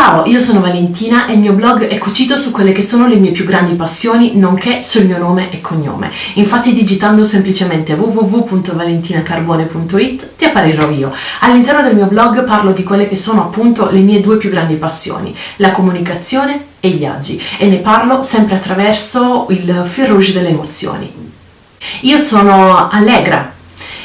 Ciao, io sono Valentina e il mio blog è cucito su quelle che sono le mie più grandi passioni, nonché sul mio nome e cognome. Infatti digitando semplicemente www.valentinacarbone.it ti apparirò io. All'interno del mio blog parlo di quelle che sono appunto le mie due più grandi passioni, la comunicazione e i viaggi, e ne parlo sempre attraverso il fil rouge delle emozioni. Io sono allegra,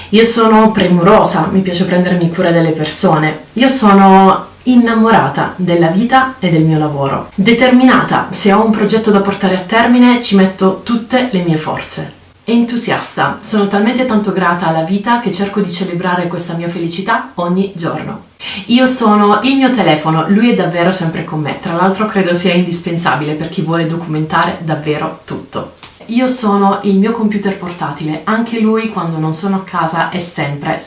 io sono premurosa, mi piace prendermi cura delle persone, io sono innamorata della vita e del mio lavoro, determinata, se ho un progetto da portare a termine ci metto tutte le mie forze. Entusiasta, sono talmente tanto grata alla vita che cerco di celebrare questa mia felicità ogni giorno. Io sono il mio telefono, lui è davvero sempre con me, tra l'altro credo sia indispensabile per chi vuole documentare davvero tutto. Io sono il mio computer portatile, anche lui quando non sono a casa è sempre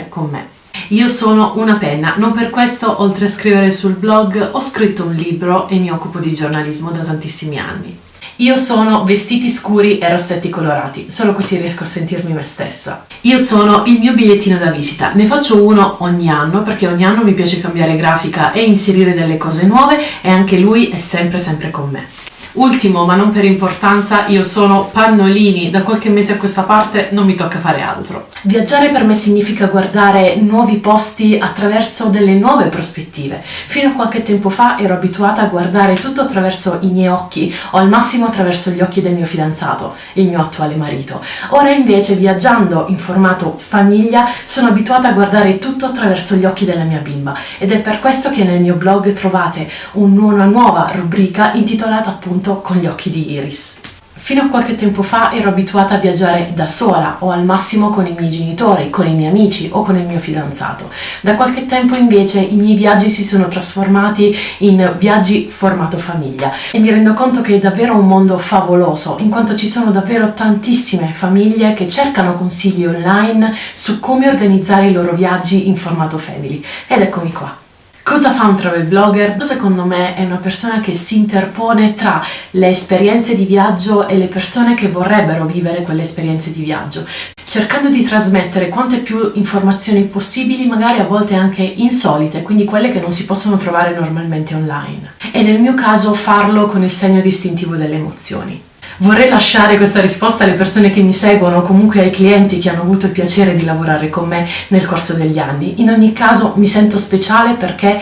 con me. Io sono una penna, non per questo, oltre a scrivere sul blog, ho scritto un libro e mi occupo di giornalismo da tantissimi anni. Io sono vestiti scuri e rossetti colorati, solo così riesco a sentirmi me stessa. Io sono il mio bigliettino da visita, ne faccio uno ogni anno perché ogni anno mi piace cambiare grafica e inserire delle cose nuove e anche lui è sempre con me. Ultimo, ma non per importanza, io sono Pannolini, da qualche mese a questa parte non mi tocca fare altro. Viaggiare per me significa guardare nuovi posti attraverso delle nuove prospettive. Fino a qualche tempo fa ero abituata a guardare tutto attraverso i miei occhi o al massimo attraverso gli occhi del mio fidanzato, il mio attuale marito. Ora invece, viaggiando in formato famiglia, sono abituata a guardare tutto attraverso gli occhi della mia bimba ed è per questo che nel mio blog trovate una nuova rubrica intitolata appunto Con gli occhi di Iris. Fino a qualche tempo fa ero abituata a viaggiare da sola o al massimo con i miei genitori, con i miei amici o con il mio fidanzato. Da qualche tempo invece i miei viaggi si sono trasformati in viaggi formato famiglia e mi rendo conto che è davvero un mondo favoloso, in quanto ci sono davvero tantissime famiglie che cercano consigli online su come organizzare i loro viaggi in formato family. Ed eccomi qua. Cosa fa un travel blogger? Secondo me è una persona che si interpone tra le esperienze di viaggio e le persone che vorrebbero vivere quelle esperienze di viaggio, cercando di trasmettere quante più informazioni possibili, magari a volte anche insolite, quindi quelle che non si possono trovare normalmente online. E nel mio caso farlo con il segno distintivo delle emozioni. Vorrei lasciare questa risposta alle persone che mi seguono o comunque ai clienti che hanno avuto il piacere di lavorare con me nel corso degli anni. In ogni caso mi sento speciale perché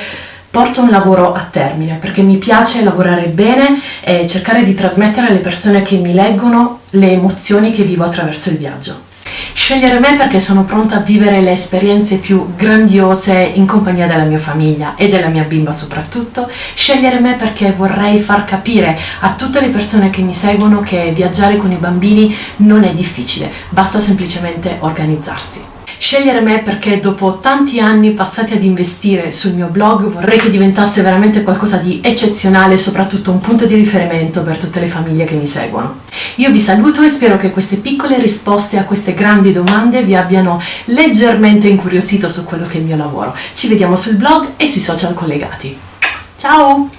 porto un lavoro a termine, perché mi piace lavorare bene e cercare di trasmettere alle persone che mi leggono le emozioni che vivo attraverso il viaggio. Scegliere me perché sono pronta a vivere le esperienze più grandiose in compagnia della mia famiglia e della mia bimba soprattutto. Scegliere me perché vorrei far capire a tutte le persone che mi seguono che viaggiare con i bambini non è difficile, basta semplicemente organizzarsi. Scegliere me perché dopo tanti anni passati ad investire sul mio blog vorrei che diventasse veramente qualcosa di eccezionale e soprattutto un punto di riferimento per tutte le famiglie che mi seguono. Io vi saluto e spero che queste piccole risposte a queste grandi domande vi abbiano leggermente incuriosito su quello che è il mio lavoro. Ci vediamo sul blog e sui social collegati. Ciao!